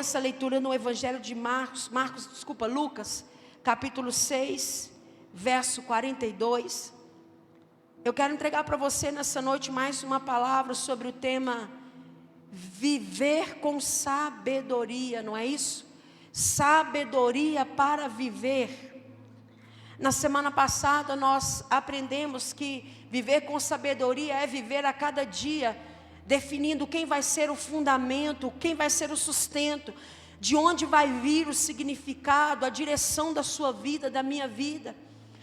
essa leitura no Evangelho de Lucas, capítulo 6, verso 42. Eu quero entregar para você nessa noite mais uma palavra sobre o tema viver com sabedoria, não é isso? Sabedoria para viver. Na semana passada nós aprendemos que viver com sabedoria é viver a cada dia, definindo quem vai ser o fundamento, quem vai ser o sustento, de onde vai vir o significado, a direção da sua vida, da minha vida.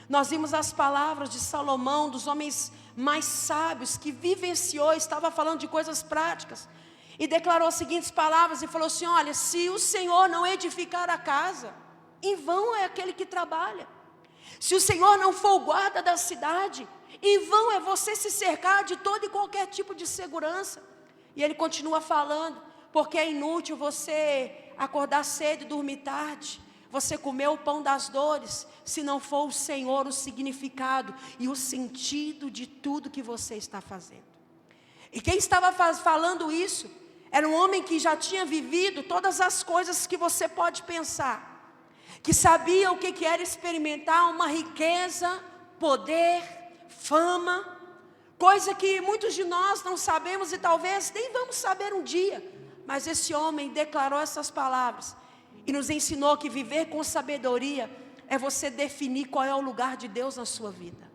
Nós vimos as palavras de Salomão, dos homens mais sábios, que vivenciou, estava falando de coisas práticas, e declarou as seguintes palavras, e falou assim: olha, se o Senhor não edificar a casa, em vão é aquele que trabalha. Se o Senhor não for o guarda da cidade, em vão é você se cercar de todo e qualquer tipo de segurança. E ele continua falando, porque é inútil você acordar cedo e dormir tarde, você comer o pão das dores, se não for o Senhor o significado e o sentido de tudo que você está fazendo. E quem estava falando isso, era um homem que já tinha vivido todas as coisas que você pode pensar, que sabia o que era experimentar uma riqueza, poder, fama, coisa que muitos de nós não sabemos e talvez nem vamos saber um dia. Mas esse homem declarou essas palavras e nos ensinou que viver com sabedoria é você definir qual é o lugar de Deus na sua vida.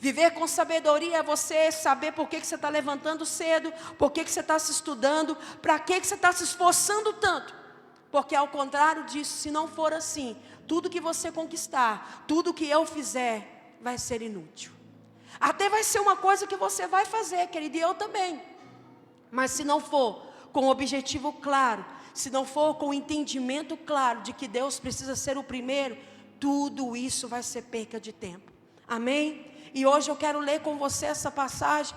Viver com sabedoria é você saber por que você está levantando cedo, por que você está se estudando, para que você está se esforçando tanto. Porque ao contrário disso, se não for assim, tudo que você conquistar, tudo que eu fizer, vai ser inútil. Até vai ser uma coisa que você vai fazer, querido, e eu também. Mas se não for com o objetivo claro, se não for com o entendimento claro de que Deus precisa ser o primeiro, tudo isso vai ser perca de tempo. Amém? E hoje eu quero ler com você essa passagem,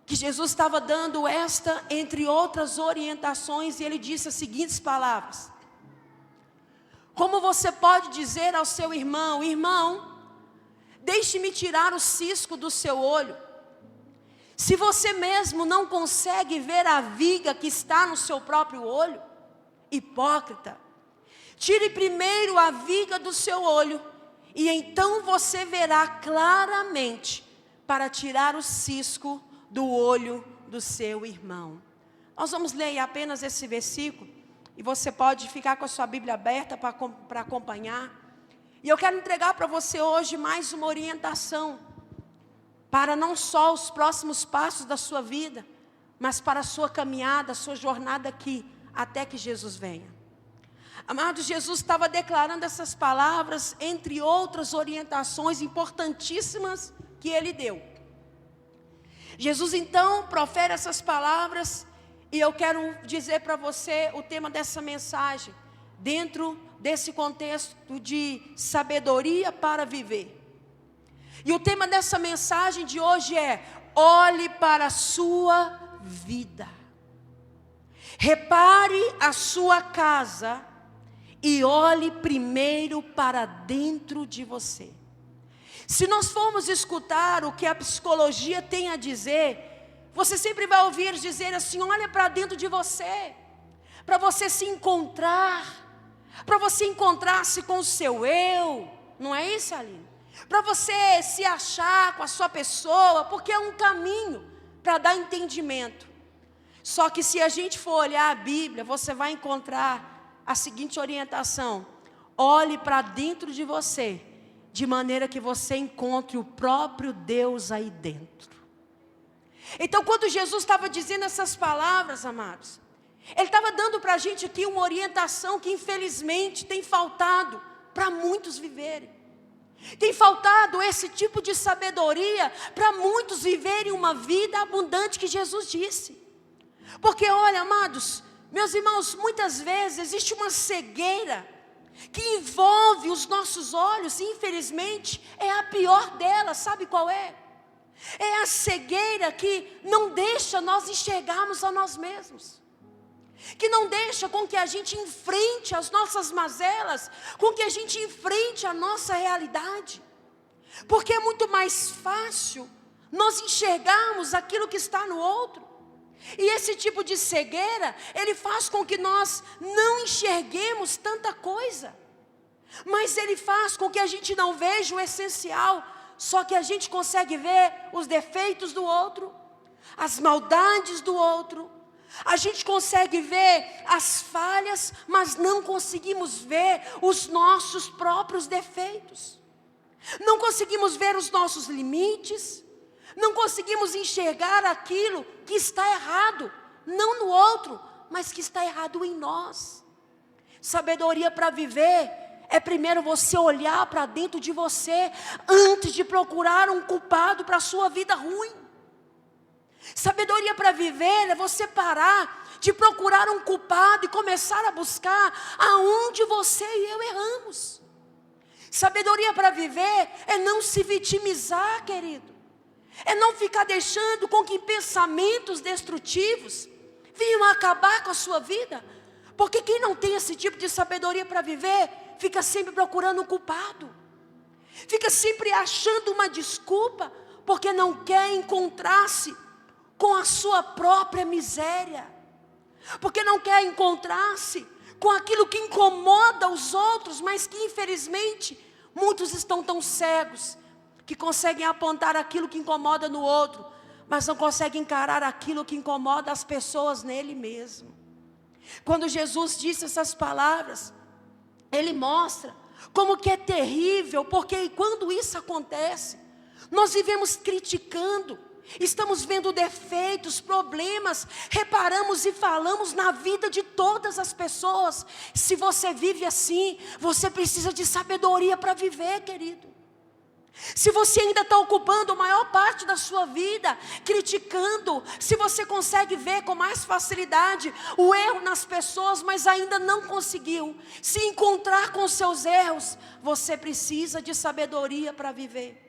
que Jesus estava dando esta, entre outras orientações, e ele disse as seguintes palavras: como você pode dizer ao seu irmão: irmão, deixe-me tirar o cisco do seu olho, se você mesmo não consegue ver a viga que está no seu próprio olho? Hipócrita, tire primeiro a viga do seu olho, e então você verá claramente para tirar o cisco do olho do seu irmão. Nós vamos ler apenas esse versículo, e você pode ficar com a sua Bíblia aberta para acompanhar. E eu quero entregar para você hoje mais uma orientação, para não só os próximos passos da sua vida, mas para a sua caminhada, a sua jornada aqui, até que Jesus venha. Amado, Jesus estava declarando essas palavras, entre outras orientações importantíssimas que ele deu. Jesus então profere essas palavras, e eu quero dizer para você o tema dessa mensagem, dentro desse contexto de sabedoria para viver. E o tema dessa mensagem de hoje é: olhe para a sua vida. Repare a sua casa e olhe primeiro para dentro de você. Se nós formos escutar o que a psicologia tem a dizer, você sempre vai ouvir dizer assim: olha para dentro de você, para você se encontrar, para você encontrar-se com o seu eu, não é isso, Aline? Para você se achar com a sua pessoa, porque é um caminho para dar entendimento. Só que se a gente for olhar a Bíblia, você vai encontrar a seguinte orientação: olhe para dentro de você, de maneira que você encontre o próprio Deus aí dentro. Então, quando Jesus estava dizendo essas palavras, amados, Ele estava dando para a gente aqui uma orientação que infelizmente tem faltado para muitos viverem. Tem faltado esse tipo de sabedoria para muitos viverem uma vida abundante que Jesus disse. Porque olha, amados, meus irmãos, muitas vezes existe uma cegueira que envolve os nossos olhos, e infelizmente é a pior delas. Sabe qual é? É a cegueira que não deixa nós enxergarmos a nós mesmos, que não deixa com que a gente enfrente as nossas mazelas, com que a gente enfrente a nossa realidade. Porque é muito mais fácil nós enxergarmos aquilo que está no outro. E esse tipo de cegueira, ele faz com que nós não enxerguemos tanta coisa. Mas ele faz com que a gente não veja o essencial. Só que a gente consegue ver os defeitos do outro, as maldades do outro. A gente consegue ver as falhas, mas não conseguimos ver os nossos próprios defeitos. Não conseguimos ver os nossos limites. Não conseguimos enxergar aquilo que está errado, não no outro, mas que está errado em nós. Sabedoria para viver é primeiro você olhar para dentro de você, antes de procurar um culpado para a sua vida ruim. Sabedoria para viver é você parar de procurar um culpado e começar a buscar aonde você e eu erramos. Sabedoria para viver é não se vitimizar, querido. É não ficar deixando com que pensamentos destrutivos venham a acabar com a sua vida. Porque quem não tem esse tipo de sabedoria para viver, fica sempre procurando um culpado. Fica sempre achando uma desculpa, porque não quer encontrar-se com a sua própria miséria. Porque não quer encontrar-se com aquilo que incomoda os outros, mas que infelizmente muitos estão tão cegos que conseguem apontar aquilo que incomoda no outro, mas não conseguem encarar aquilo que incomoda as pessoas nele mesmo. Quando Jesus disse essas palavras, Ele mostra como que é terrível, porque quando isso acontece, nós vivemos criticando, estamos vendo defeitos, problemas, reparamos e falamos na vida de todas as pessoas. Se você vive assim, você precisa de sabedoria para viver, querido. Se você ainda está ocupando a maior parte da sua vida criticando, se você consegue ver com mais facilidade o erro nas pessoas, mas ainda não conseguiu se encontrar com seus erros, você precisa de sabedoria para viver.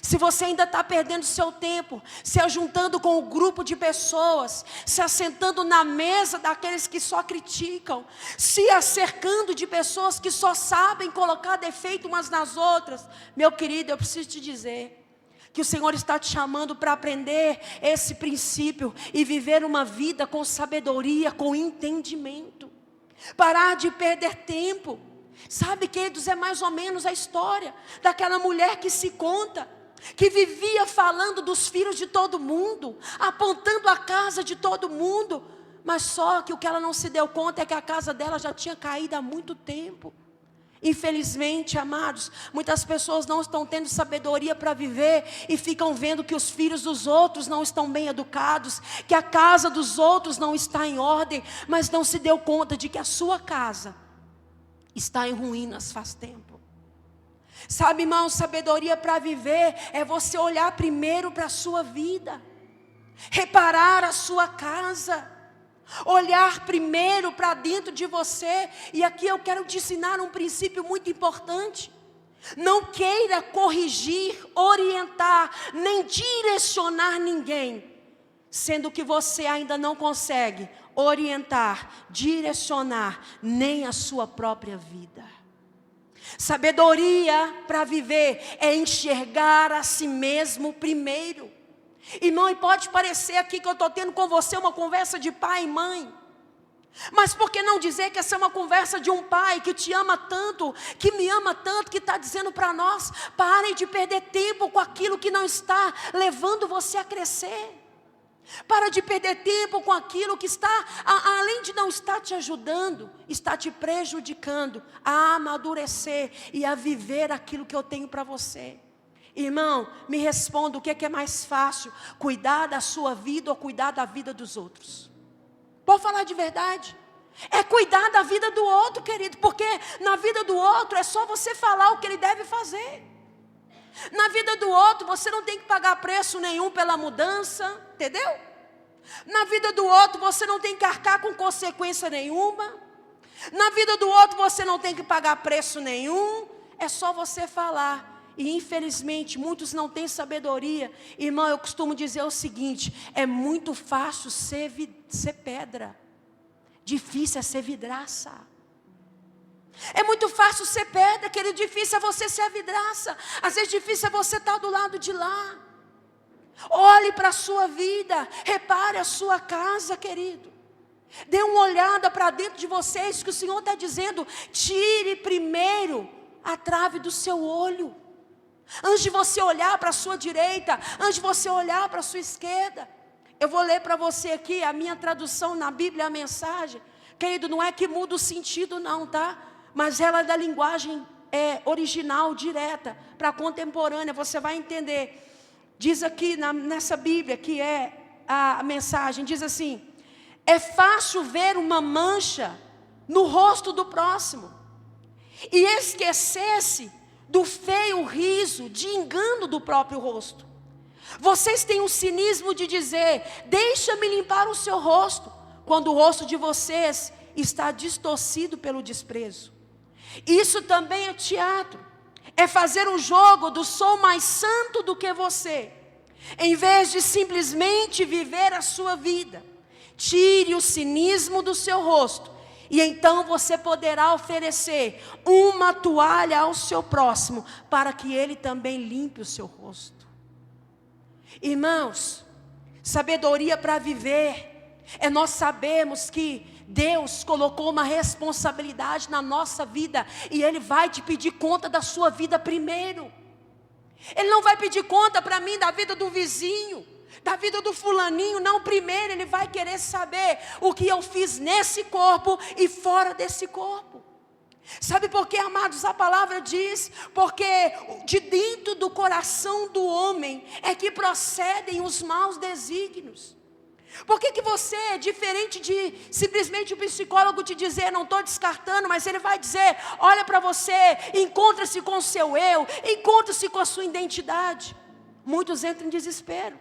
Se você ainda está perdendo seu tempo, se ajuntando com um grupo de pessoas, se assentando na mesa daqueles que só criticam, se acercando de pessoas que só sabem colocar defeito umas nas outras, meu querido, eu preciso te dizer que o Senhor está te chamando para aprender esse princípio e viver uma vida com sabedoria, com entendimento. Parar de perder tempo. Sabe, queridos, é mais ou menos a história daquela mulher que se conta, que vivia falando dos filhos de todo mundo, apontando a casa de todo mundo, mas só que o que ela não se deu conta é que a casa dela já tinha caído há muito tempo. Infelizmente, amados, muitas pessoas não estão tendo sabedoria para viver e ficam vendo que os filhos dos outros não estão bem educados, que a casa dos outros não está em ordem, mas não se deu conta de que a sua casa está em ruínas faz tempo. Sabe, irmão, sabedoria para viver é você olhar primeiro para a sua vida, reparar a sua casa, olhar primeiro para dentro de você. E aqui eu quero te ensinar um princípio muito importante. Não queira corrigir, orientar, nem direcionar ninguém, sendo que você ainda não consegue orientar, direcionar nem a sua própria vida. Sabedoria para viver é enxergar a si mesmo primeiro. Irmão, e pode parecer aqui que eu estou tendo com você uma conversa de pai e mãe, mas por que não dizer que essa é uma conversa de um pai que te ama tanto, que me ama tanto, que está dizendo para nós: parem de perder tempo com aquilo que não está levando você a crescer. Para de perder tempo com aquilo que está, além de não estar te ajudando, está te prejudicando a amadurecer e a viver aquilo que eu tenho para você. Irmão, me responda, o que é mais fácil? Cuidar da sua vida ou cuidar da vida dos outros? Pode falar de verdade. É cuidar da vida do outro, querido, porque na vida do outro é só você falar o que ele deve fazer. Na vida do outro você não tem que pagar preço nenhum pela mudança, entendeu? Na vida do outro você não tem que arcar com consequência nenhuma. Na vida do outro você não tem que pagar preço nenhum. É só você falar. E infelizmente muitos não têm sabedoria. Irmão, eu costumo dizer o seguinte: é muito fácil ser pedra, difícil é ser vidraça. É muito fácil ser pedra, querido, difícil é você ser a vidraça. Às vezes difícil é você estar do lado de lá. Olhe para a sua vida, repare a sua casa, querido. Dê uma olhada para dentro de vocês, que o Senhor está dizendo: tire primeiro a trave do seu olho. Antes de você olhar para a sua direita, antes de você olhar para a sua esquerda. Eu vou ler para você aqui a minha tradução na Bíblia, a mensagem. Querido, não é que muda o sentido não, tá? Mas ela é da linguagem original, direta, para contemporânea, você vai entender. Diz aqui nessa Bíblia, que é a mensagem, diz assim: é fácil ver uma mancha no rosto do próximo e esquecer-se do feio riso de engano do próprio rosto. Vocês têm o cinismo de dizer: deixa-me limpar o seu rosto, quando o rosto de vocês está distorcido pelo desprezo. Isso também é teatro. É fazer um jogo do sou mais santo do que você, em vez de simplesmente viver a sua vida. Tire o cinismo do seu rosto, e então você poderá oferecer uma toalha ao seu próximo, para que ele também limpe o seu rosto. Irmãos, sabedoria para viver é nós sabermos que Deus colocou uma responsabilidade na nossa vida, e Ele vai te pedir conta da sua vida primeiro. Ele não vai pedir conta para mim da vida do vizinho, da vida do fulaninho, não. Primeiro Ele vai querer saber o que eu fiz nesse corpo e fora desse corpo. Sabe por quê, amados? A palavra diz: porque de dentro do coração do homem é que procedem os maus desígnios. Por que você, diferente de simplesmente o psicólogo te dizer: não estou descartando, mas ele vai dizer: olha para você, encontra-se com o seu eu, encontra-se com a sua identidade. Muitos entram em desespero,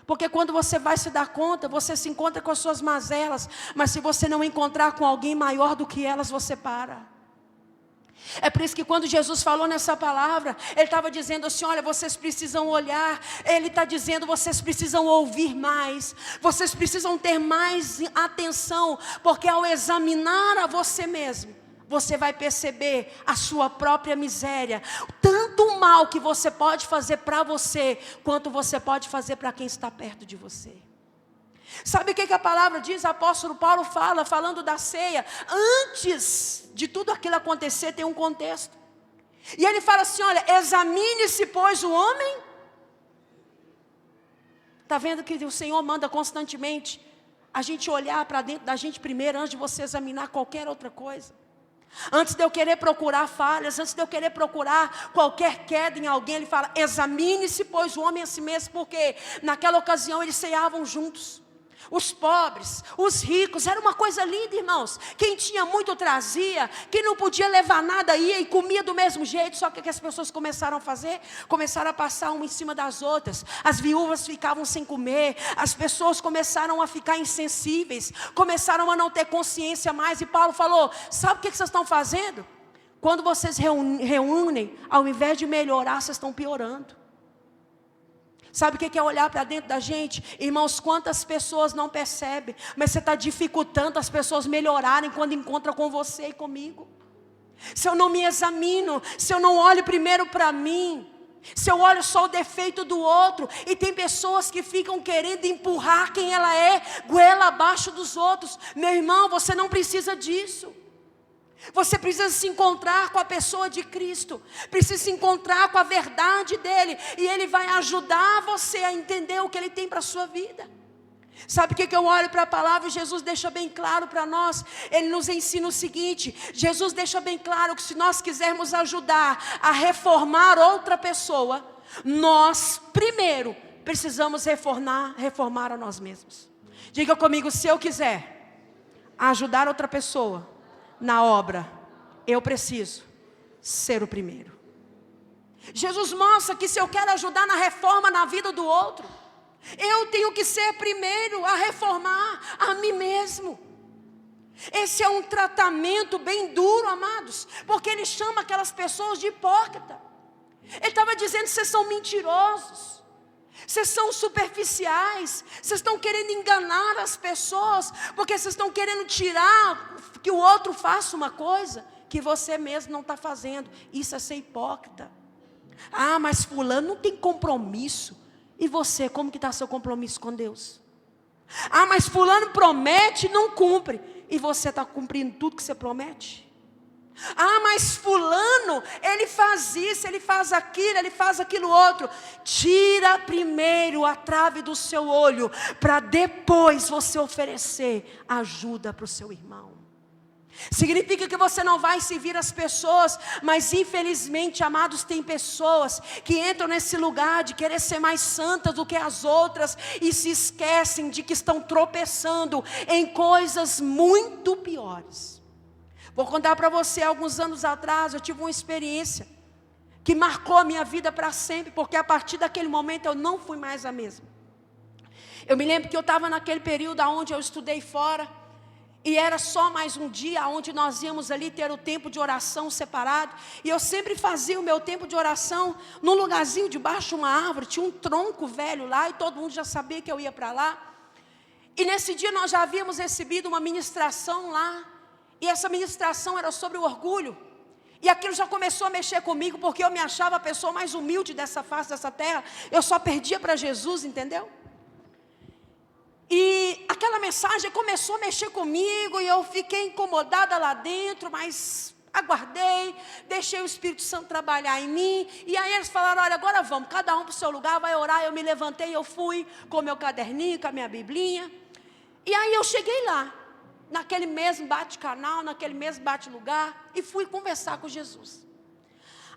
porque quando você vai se dar conta, você se encontra com as suas mazelas, mas se você não encontrar com alguém maior do que elas, você para. É por isso que quando Jesus falou nessa palavra, Ele estava dizendo assim: olha, vocês precisam olhar. Ele está dizendo: vocês precisam ouvir mais, vocês precisam ter mais atenção, porque ao examinar a você mesmo, você vai perceber a sua própria miséria, tanto o mal que você pode fazer para você, quanto você pode fazer para quem está perto de você. Sabe o que a palavra diz? O apóstolo Paulo falando da ceia. Antes de tudo aquilo acontecer, tem um contexto. E ele fala assim: olha, examine-se, pois, o homem. Está vendo que o Senhor manda constantemente a gente olhar para dentro da gente primeiro, antes de você examinar qualquer outra coisa. Antes de eu querer procurar falhas, antes de eu querer procurar qualquer queda em alguém, ele fala: examine-se, pois, o homem a si mesmo. Porque naquela ocasião eles ceavam juntos. Os pobres, os ricos, era uma coisa linda, irmãos. Quem tinha muito trazia, quem não podia levar nada ia e comia do mesmo jeito. Só que o que as pessoas começaram a fazer? Começaram a passar uma em cima das outras. As viúvas ficavam sem comer, as pessoas começaram a ficar insensíveis, começaram a não ter consciência mais. E Paulo falou: sabe o que vocês estão fazendo? Quando vocês reúnem, ao invés de melhorar, vocês estão piorando. Sabe o que é olhar para dentro da gente? Irmãos, quantas pessoas não percebem, mas você está dificultando as pessoas melhorarem quando encontram com você e comigo. Se eu não me examino, se eu não olho primeiro para mim, se eu olho só o defeito do outro, e tem pessoas que ficam querendo empurrar quem ela é, goela abaixo dos outros. Meu irmão, você não precisa disso. Você precisa se encontrar com a pessoa de Cristo, precisa se encontrar com a verdade dele, e ele vai ajudar você a entender o que ele tem para a sua vida. Sabe o que eu olho para a palavra? Jesus deixa bem claro para nós. Ele nos ensina o seguinte: Jesus deixa bem claro que se nós quisermos ajudar a reformar outra pessoa, nós primeiro precisamos reformar a nós mesmos. Diga comigo: se eu quiser ajudar outra pessoa na obra, eu preciso ser o primeiro. Jesus mostra que se eu quero ajudar na reforma na vida do outro, eu tenho que ser primeiro a reformar a mim mesmo. Esse é um tratamento bem duro, amados, porque ele chama aquelas pessoas de hipócrita. Ele estava dizendo: vocês são mentirosos, vocês são superficiais, vocês estão querendo enganar as pessoas, porque vocês estão querendo tirar que o outro faça uma coisa que você mesmo não está fazendo. Isso é ser hipócrita. Ah, mas fulano não tem compromisso. E você, como que está seu compromisso com Deus? Ah, mas fulano promete e não cumpre. E você está cumprindo tudo que você promete? Ah, mas fulano, ele faz isso, ele faz aquilo outro. Tira primeiro a trave do seu olho, para depois você oferecer ajuda para o seu irmão. Significa que você não vai servir as pessoas, mas infelizmente, amados, tem pessoas que entram nesse lugar de querer ser mais santas do que as outras e se esquecem de que estão tropeçando em coisas muito piores. Vou contar para você, alguns anos atrás eu tive uma experiência que marcou a minha vida para sempre, porque a partir daquele momento eu não fui mais a mesma. Eu me lembro que eu estava naquele período onde eu estudei fora, e era só mais um dia onde nós íamos ali ter o tempo de oração separado. E eu sempre fazia o meu tempo de oração num lugarzinho debaixo de uma árvore. Tinha um tronco velho lá e todo mundo já sabia que eu ia para lá. E nesse dia nós já havíamos recebido uma ministração lá. E essa ministração era sobre o orgulho. E aquilo já começou a mexer comigo, porque eu me achava a pessoa mais humilde dessa face, dessa terra. Eu só perdia para Jesus, entendeu? E aquela mensagem começou a mexer comigo e eu fiquei incomodada lá dentro, mas aguardei, deixei o Espírito Santo trabalhar em mim. E aí eles falaram, olha, agora vamos, cada um para o seu lugar, vai orar. Eu me levantei, eu fui com o meu caderninho, com a minha biblinha. E aí eu cheguei lá, naquele mesmo bate-canal, naquele mesmo bate-lugar, e fui conversar com Jesus.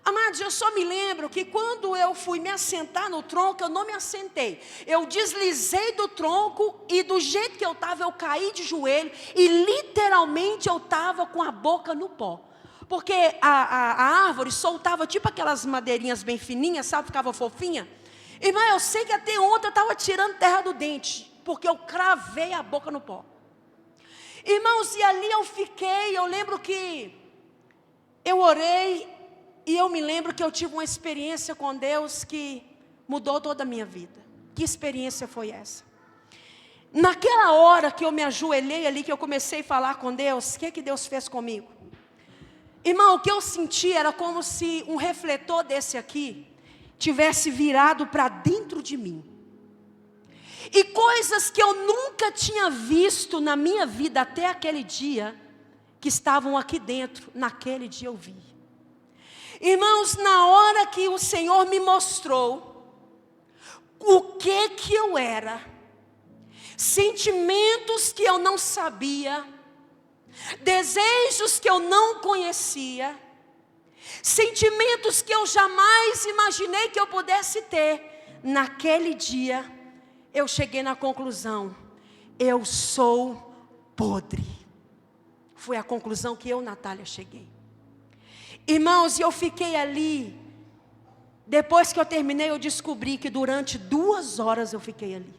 Amados, eu só me lembro que quando eu fui me assentar no tronco, eu não me assentei. Eu deslizei do tronco e do jeito que eu estava, eu caí de joelho e literalmente eu estava com a boca no pó. Porque a árvore soltava tipo aquelas madeirinhas bem fininhas, sabe, ficava fofinha. Irmão, eu sei que até ontem eu estava tirando terra do dente, porque eu cravei a boca no pó. Irmãos, e ali eu fiquei, eu lembro que eu orei. E eu me lembro que eu tive uma experiência com Deus que mudou toda a minha vida. Que experiência foi essa? Naquela hora que eu me ajoelhei ali, que eu comecei a falar com Deus, o que Deus fez comigo? Irmão, o que eu senti era como se um refletor desse aqui tivesse virado para dentro de mim. E coisas que eu nunca tinha visto na minha vida até aquele dia, que estavam aqui dentro, naquele dia eu vi. Irmãos, na hora que o Senhor me mostrou o que eu era, sentimentos que eu não sabia, desejos que eu não conhecia, sentimentos que eu jamais imaginei que eu pudesse ter, naquele dia eu cheguei na conclusão: eu sou podre. Foi a conclusão que eu, Natália, cheguei. Irmãos, e eu fiquei ali. Depois que eu terminei, eu descobri que durante 2 horas eu fiquei ali.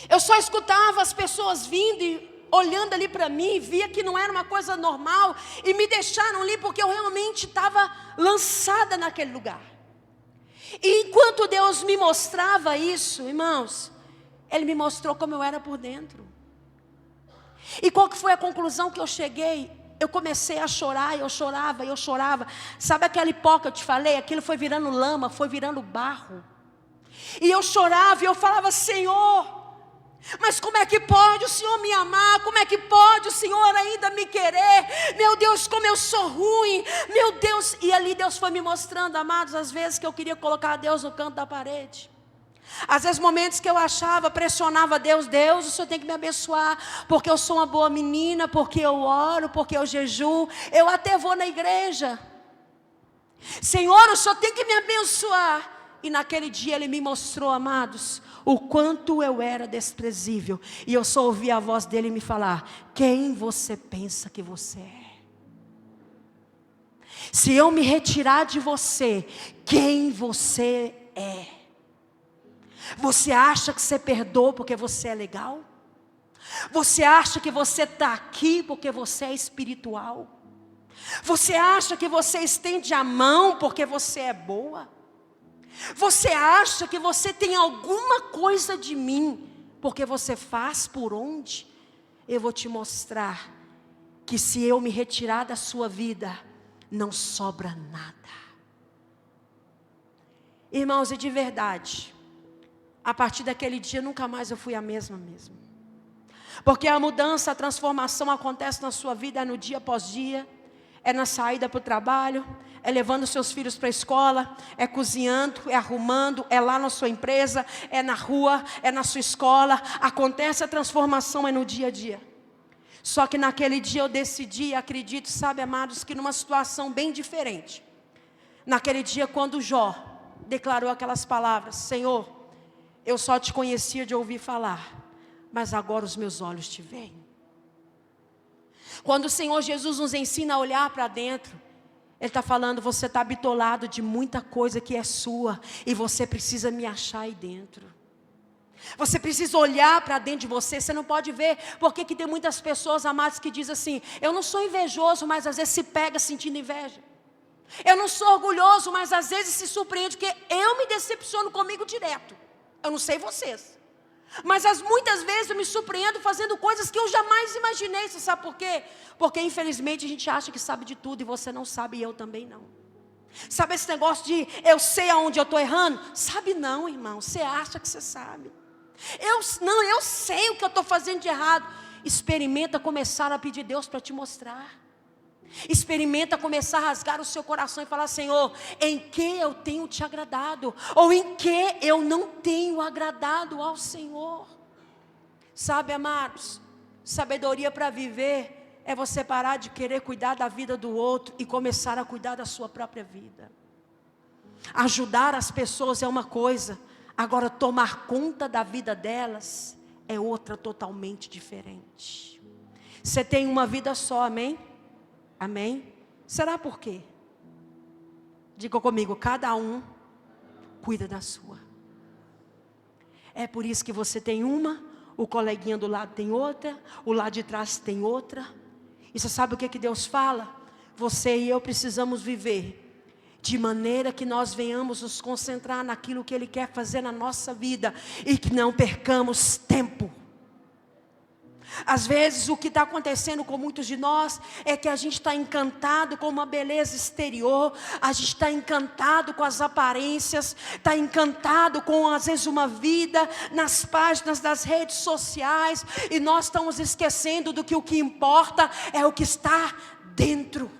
Eu só escutava as pessoas vindo e olhando ali para mim, via que não era uma coisa normal, e me deixaram ali porque eu realmente estava lançada naquele lugar. E enquanto Deus me mostrava isso, irmãos, Ele me mostrou como eu era por dentro. E qual que foi a conclusão que eu cheguei? Eu comecei a chorar, eu chorava. Sabe aquele pó que eu te falei? Aquilo foi virando lama, foi virando barro. E eu chorava e eu falava: Senhor, mas como é que pode o Senhor me amar? Como é que pode o Senhor ainda me querer? Meu Deus, como eu sou ruim, meu Deus. E ali Deus foi me mostrando, amados, às vezes que eu queria colocar Deus no canto da parede. Às vezes momentos que eu achava, pressionava Deus: Deus, o Senhor tem que me abençoar, porque eu sou uma boa menina, porque eu oro, porque eu jejuo, eu até vou na igreja. Senhor, o Senhor tem que me abençoar. E naquele dia Ele me mostrou, amados, o quanto eu era desprezível. E eu só ouvi a voz dEle me falar: quem você pensa que você é? Se eu me retirar de você, quem você é? Você acha que você perdoa porque você é legal? Você acha que você está aqui porque você é espiritual? Você acha que você estende a mão porque você é boa? Você acha que você tem alguma coisa de mim porque você faz por onde? Eu vou te mostrar que se eu me retirar da sua vida, não sobra nada. Irmãos, e de verdade, a partir daquele dia nunca mais eu fui a mesma mesmo. Porque a mudança, a transformação acontece na sua vida no dia após dia. É na saída para o trabalho, é levando seus filhos para a escola, é cozinhando, é arrumando, é lá na sua empresa, é na rua, é na sua escola. Acontece a transformação, é no dia a dia. Só que naquele dia eu decidi, acredito, sabe, amados, que numa situação bem diferente. Naquele dia quando Jó declarou aquelas palavras: Senhor, eu só te conhecia de ouvir falar, mas agora os meus olhos te veem. Quando o Senhor Jesus nos ensina a olhar para dentro, Ele está falando: você está bitolado de muita coisa que é sua, e você precisa me achar aí dentro. Você precisa olhar para dentro de você. Você não pode ver, porque que tem muitas pessoas, amadas, que dizem assim: eu não sou invejoso, mas às vezes se pega sentindo inveja. Eu não sou orgulhoso, mas às vezes se surpreende, porque eu me decepciono comigo direto. Eu não sei vocês, mas muitas vezes eu me surpreendo fazendo coisas que eu jamais imaginei. Você sabe por quê? Porque infelizmente a gente acha que sabe de tudo, e você não sabe, e eu também não. Sabe esse negócio de eu sei aonde eu estou errando? Sabe não, irmão, você acha que você sabe. Eu sei o que eu estou fazendo de errado. Experimenta começar a pedir a Deus para te mostrar. Experimenta começar a rasgar o seu coração e falar: Senhor, em que eu tenho te agradado? Ou em que eu não tenho agradado ao Senhor? Sabe, amados, sabedoria para viver é você parar de querer cuidar da vida do outro e começar a cuidar da sua própria vida. Ajudar as pessoas é uma coisa, agora tomar conta da vida delas é outra totalmente diferente. Você tem uma vida só, amém? Amém? Será por quê? Diga comigo: cada um cuida da sua. É por isso que você tem uma, o coleguinha do lado tem outra, o lado de trás tem outra. E você sabe o que Deus fala? Você e eu precisamos viver de maneira que nós venhamos nos concentrar naquilo que Ele quer fazer na nossa vida, e que não percamos tempo. Às vezes o que está acontecendo com muitos de nós é que a gente está encantado com uma beleza exterior, a gente está encantado com as aparências, está encantado com às vezes uma vida nas páginas das redes sociais, e nós estamos esquecendo do que o que importa é o que está dentro.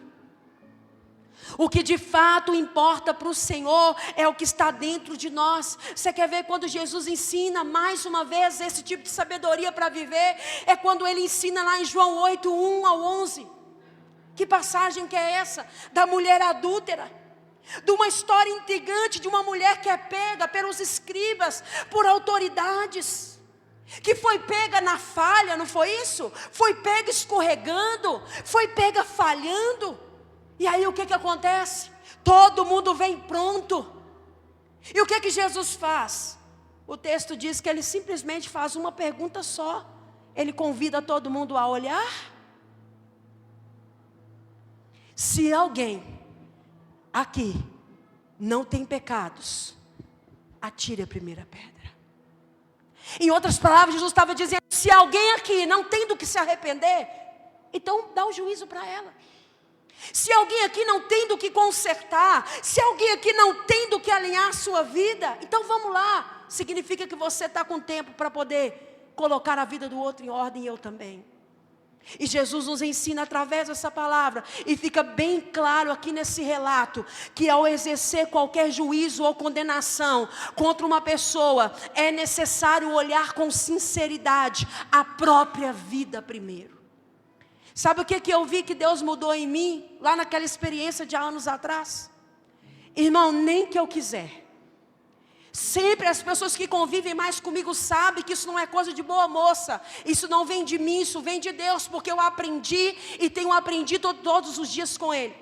O que de fato importa para o Senhor é o que está dentro de nós. Você quer ver quando Jesus ensina mais uma vez esse tipo de sabedoria para viver? É quando Ele ensina lá em João 8, 1 ao 11. Que passagem que é essa? Da mulher adúltera. De uma história intrigante de uma mulher que é pega pelos escribas, por autoridades, que foi pega na falha, não foi isso? Foi pega escorregando, foi pega falhando. E aí o que acontece? Todo mundo vem pronto. E o que Jesus faz? O texto diz que Ele simplesmente faz uma pergunta só. Ele convida todo mundo a olhar. Se alguém aqui não tem pecados, atire a primeira pedra. Em outras palavras, Jesus estava dizendo: se alguém aqui não tem do que se arrepender, então dá o juízo para ela. Se alguém aqui não tem do que consertar, se alguém aqui não tem do que alinhar a sua vida, então vamos lá. Significa que você está com tempo para poder colocar a vida do outro em ordem, e eu também. E Jesus nos ensina através dessa palavra, e fica bem claro aqui nesse relato, que ao exercer qualquer juízo ou condenação contra uma pessoa, é necessário olhar com sinceridade a própria vida primeiro. Sabe o que eu vi que Deus mudou em mim, lá naquela experiência de anos atrás? Irmão, nem que eu quiser. Sempre as pessoas que convivem mais comigo sabem que isso não é coisa de boa moça. Isso não vem de mim, isso vem de Deus, porque eu aprendi e tenho aprendido todos os dias com Ele.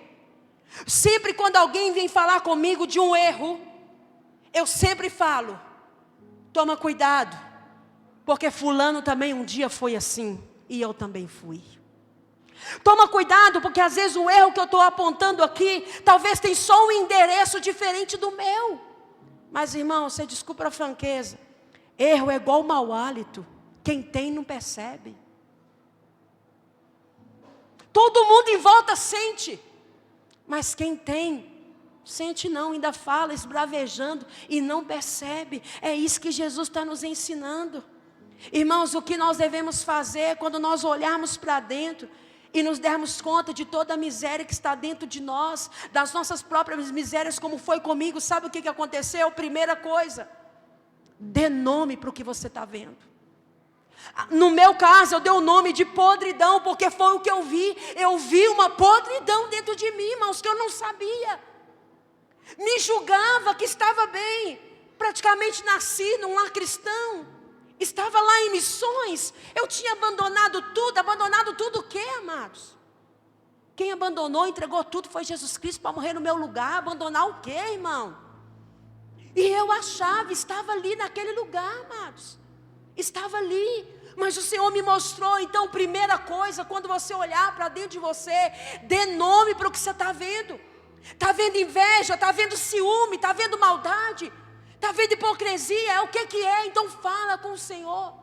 Sempre quando alguém vem falar comigo de um erro, eu sempre falo: toma cuidado, porque fulano também um dia foi assim, e eu também fui. Toma cuidado, porque às vezes o erro que eu estou apontando aqui, talvez tenha só um endereço diferente do meu. Mas irmão, você desculpa a franqueza, erro é igual mau hálito, quem tem não percebe. Todo mundo em volta sente, mas quem tem Sente não, ainda fala, esbravejando e não percebe. É isso que Jesus está nos ensinando. Irmãos, o que nós devemos fazer quando nós olharmos para dentro e nos dermos conta de toda a miséria que está dentro de nós, das nossas próprias misérias, como foi comigo, sabe o que aconteceu? Primeira coisa, dê nome para o que você está vendo. No meu caso, eu dei o nome de podridão, porque foi o que eu vi. Eu vi uma podridão dentro de mim, irmãos, que eu não sabia. Me julgava que estava bem, praticamente nasci num lar cristão, estava lá em missões, eu tinha abandonado tudo o quê, amados? Quem abandonou, entregou tudo foi Jesus Cristo para morrer no meu lugar. Abandonar o quê, irmão? E eu achava, estava ali naquele lugar, amados, estava ali, mas o Senhor me mostrou. Então, primeira coisa, quando você olhar para dentro de você, dê nome para o que você está vendo. Está vendo inveja, está vendo ciúme, está vendo maldade, está vendo hipocrisia, o que é? Então fala com o Senhor.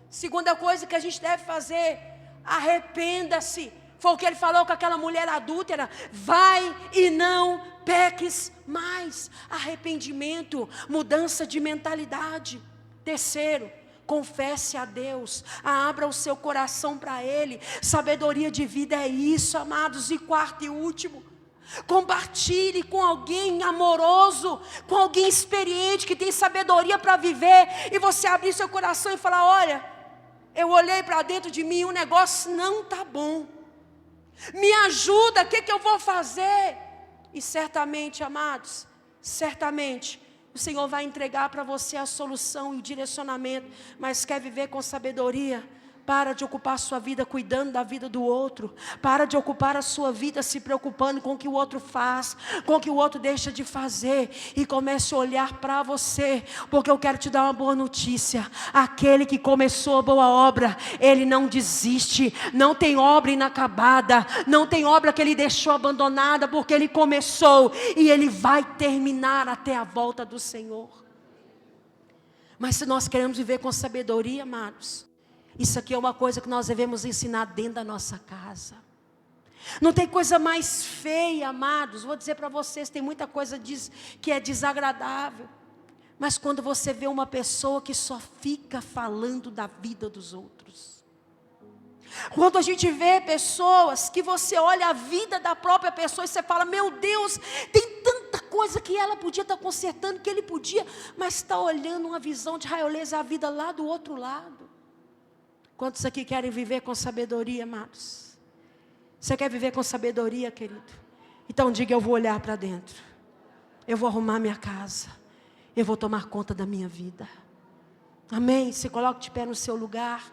Segunda coisa que a gente deve fazer, arrependa-se. Foi o que ele falou com aquela mulher adúltera: vai e não peques mais. Arrependimento, mudança de mentalidade. Terceiro, confesse a Deus, abra o seu coração para Ele. Sabedoria de vida é isso, amados. E quarto e último, compartilhe com alguém amoroso, com alguém experiente, que tem sabedoria para viver, e você abrir seu coração e falar: olha, eu olhei para dentro de mim, o negócio não está bom, me ajuda, o que eu vou fazer? E certamente, amados, certamente o Senhor vai entregar para você a solução e o direcionamento. Mas quer viver com sabedoria? Para de ocupar a sua vida cuidando da vida do outro. Para de ocupar a sua vida se preocupando com o que o outro faz, com o que o outro deixa de fazer. E comece a olhar para você, porque eu quero te dar uma boa notícia. Aquele que começou a boa obra, ele não desiste. Não tem obra inacabada, não tem obra que ele deixou abandonada, porque ele começou e ele vai terminar até a volta do Senhor. Mas se nós queremos viver com sabedoria, amados, isso aqui é uma coisa que nós devemos ensinar dentro da nossa casa. Não tem coisa mais feia, amados. Vou dizer para vocês, tem muita coisa que é desagradável. Mas quando você vê uma pessoa que só fica falando da vida dos outros. Quando a gente vê pessoas que você olha a vida da própria pessoa e você fala: meu Deus, tem tanta coisa que ela podia estar consertando, que ele podia, mas está olhando uma visão de raiolesa a vida lá do outro lado. Quantos aqui querem viver com sabedoria, amados? Você quer viver com sabedoria, querido? Então diga: eu vou olhar para dentro, eu vou arrumar minha casa, eu vou tomar conta da minha vida. Amém? Se coloque de pé no seu lugar.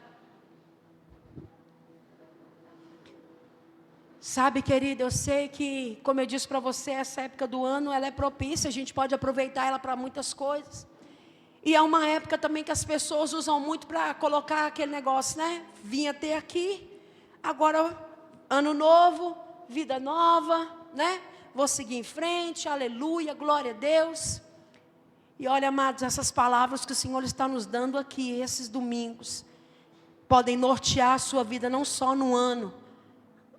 Sabe, querido, eu sei que, como eu disse para você, essa época do ano, ela é propícia, a gente pode aproveitar ela para muitas coisas. E é uma época também que as pessoas usam muito para colocar aquele negócio, né? Vim até aqui, agora ano novo, vida nova, né? Vou seguir em frente, aleluia, glória a Deus. E olha, amados, essas palavras que o Senhor está nos dando aqui, esses domingos, podem nortear a sua vida não só no ano,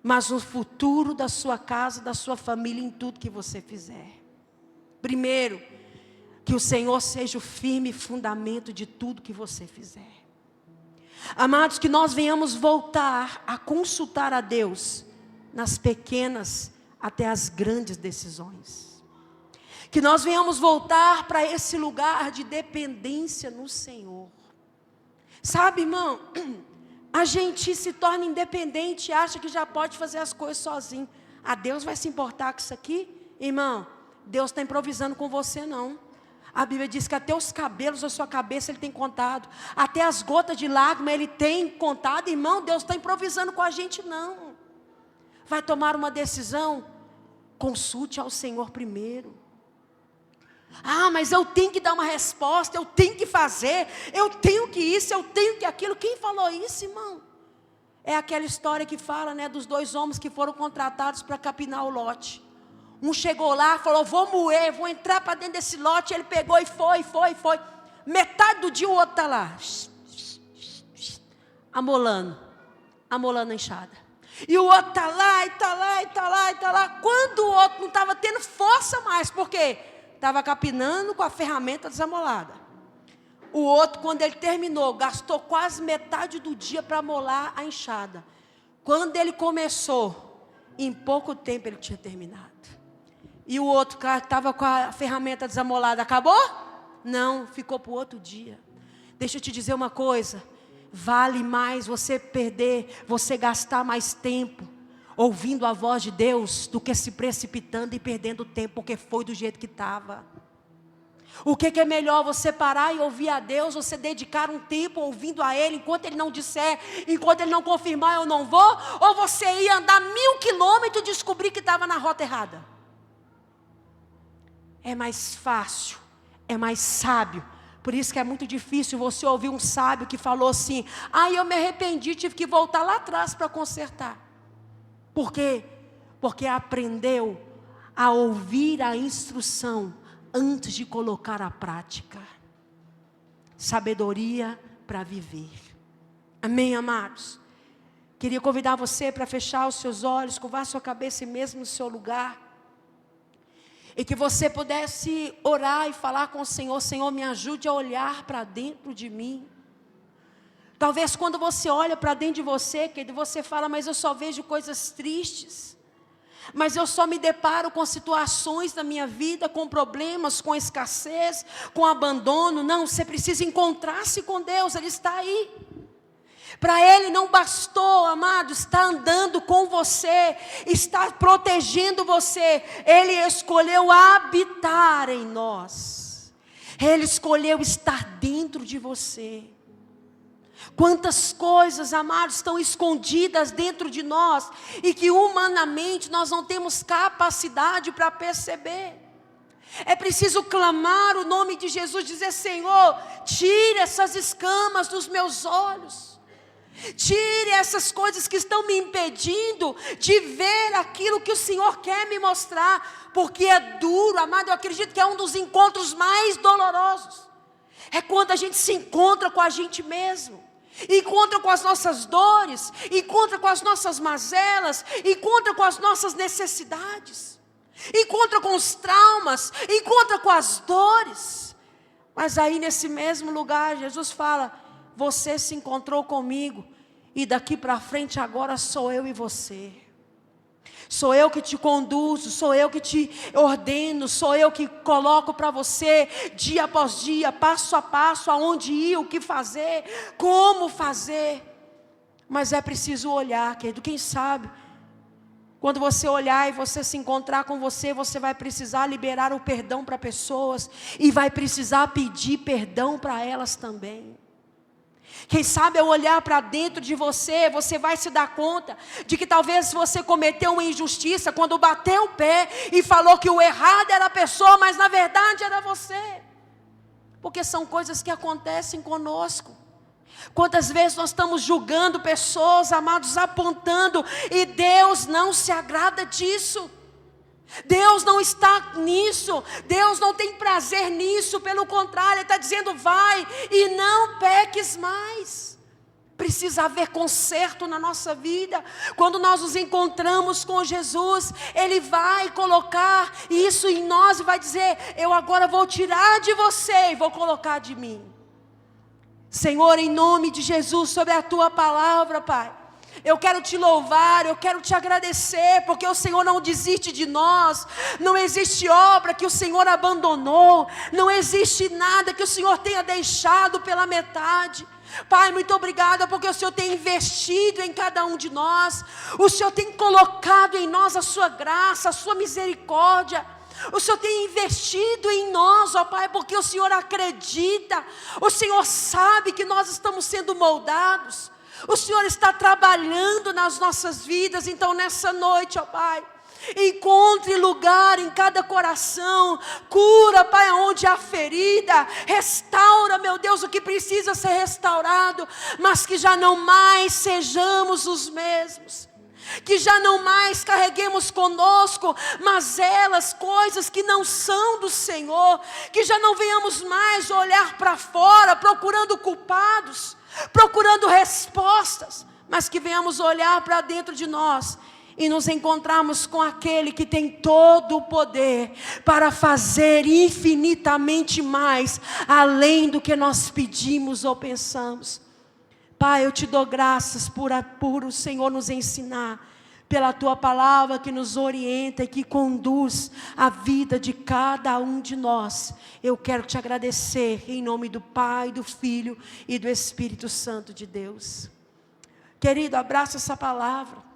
mas no futuro da sua casa, da sua família, em tudo que você fizer. Primeiro, que o Senhor seja o firme fundamento de tudo que você fizer. Amados, que nós venhamos voltar a consultar a Deus nas pequenas até as grandes decisões. Que nós venhamos voltar para esse lugar de dependência no Senhor. Sabe, irmão, a gente se torna independente e acha que já pode fazer as coisas sozinho. Deus vai se importar com isso aqui? Irmão, Deus está improvisando com você não. A Bíblia diz que até os cabelos da sua cabeça Ele tem contado. Até as gotas de lágrima Ele tem contado. Irmão, Deus está improvisando com a gente não. Vai tomar uma decisão? Consulte ao Senhor primeiro. Mas eu tenho que dar uma resposta, eu tenho que fazer, eu tenho que isso, eu tenho que aquilo. Quem falou isso, irmão? É aquela história que fala, né, dos dois homens que foram contratados para capinar o lote. Um chegou lá, falou: vou moer, vou entrar para dentro desse lote. Ele pegou e foi. Metade do dia o outro está lá, amolando a enxada. E o outro está lá, e está lá, e está lá, e está lá. Quando o outro não estava tendo força mais, por quê? Estava capinando com a ferramenta desamolada. O outro, quando ele terminou, gastou quase metade do dia para amolar a enxada. Quando ele começou, em pouco tempo ele tinha terminado. E o outro cara que estava com a ferramenta desamolada, acabou? Não, ficou para o outro dia. Deixa eu te dizer uma coisa. Vale mais você perder, você gastar mais tempo ouvindo a voz de Deus do que se precipitando e perdendo tempo porque foi do jeito que estava. O que é melhor, você parar e ouvir a Deus, você dedicar um tempo ouvindo a Ele, enquanto Ele não disser, enquanto Ele não confirmar, eu não vou, ou você ir andar 1000 quilômetros e descobrir que estava na rota errada? É mais fácil, é mais sábio. Por isso que é muito difícil você ouvir um sábio que falou assim: eu me arrependi, tive que voltar lá atrás para consertar. Por quê? Porque aprendeu a ouvir a instrução antes de colocar a prática. Sabedoria para viver. Amém, amados? Queria convidar você para fechar os seus olhos, curvar sua cabeça mesmo no seu lugar. E que você pudesse orar e falar com o Senhor: Senhor, me ajude a olhar para dentro de mim. Talvez quando você olha para dentro de você, querido, você fala: mas eu só vejo coisas tristes. Mas eu só me deparo com situações na minha vida, com problemas, com escassez, com abandono. Não, você precisa encontrar-se com Deus, Ele está aí. Para Ele não bastou, amado, estar andando com você, estar protegendo você. Ele escolheu habitar em nós. Ele escolheu estar dentro de você. Quantas coisas, amados, estão escondidas dentro de nós e que humanamente nós não temos capacidade para perceber. É preciso clamar o nome de Jesus, dizer: Senhor, tire essas escamas dos meus olhos. Tire essas coisas que estão me impedindo de ver aquilo que o Senhor quer me mostrar. Porque é duro, amado, eu acredito que é um dos encontros mais dolorosos. É quando a gente se encontra com a gente mesmo. Encontra com as nossas dores, encontra com as nossas mazelas, encontra com as nossas necessidades, encontra com os traumas, encontra com as dores. Mas aí nesse mesmo lugar Jesus fala: você se encontrou comigo, e daqui para frente agora sou eu e você. Sou eu que te conduzo, sou eu que te ordeno, sou eu que coloco para você, dia após dia, passo a passo, aonde ir, o que fazer, como fazer. Mas é preciso olhar, querido, quem sabe, quando você olhar e você se encontrar com você, você vai precisar liberar o perdão para pessoas, e vai precisar pedir perdão para elas também. Quem sabe ao olhar para dentro de você, você vai se dar conta de que talvez você cometeu uma injustiça quando bateu o pé e falou que o errado era a pessoa, mas na verdade era você. Porque são coisas que acontecem conosco. Quantas vezes nós estamos julgando pessoas, amados, apontando, e Deus não se agrada disso. Deus não está nisso, Deus não tem prazer nisso, pelo contrário, Ele está dizendo: vai e não peques mais. Precisa haver conserto na nossa vida. Quando nós nos encontramos com Jesus, Ele vai colocar isso em nós e vai dizer: eu agora vou tirar de você e vou colocar de mim. Senhor, em nome de Jesus, sobre a Tua palavra, Pai, eu quero te louvar, eu quero te agradecer, porque o Senhor não desiste de nós. Não existe obra que o Senhor abandonou, não existe nada que o Senhor tenha deixado pela metade. Pai, muito obrigada, porque o Senhor tem investido em cada um de nós. O Senhor tem colocado em nós a sua graça, a sua misericórdia. O Senhor tem investido em nós, ó Pai, porque o Senhor acredita. O Senhor sabe que nós estamos sendo moldados. O Senhor está trabalhando nas nossas vidas. Então nessa noite, ó Pai, encontre lugar em cada coração. Cura, Pai, onde há ferida. Restaura, meu Deus, o que precisa ser restaurado. Mas que já não mais sejamos os mesmos. Que já não mais carreguemos conosco mazelas, coisas que não são do Senhor. Que já não venhamos mais olhar para fora procurando culpados, procurando respostas, mas que venhamos olhar para dentro de nós e nos encontrarmos com aquele que tem todo o poder para fazer infinitamente mais, além do que nós pedimos ou pensamos. Pai, eu te dou graças por o Senhor nos ensinar, pela tua palavra que nos orienta e que conduz a vida de cada um de nós. Eu quero te agradecer em nome do Pai, do Filho e do Espírito Santo de Deus. Querido, abraça essa palavra.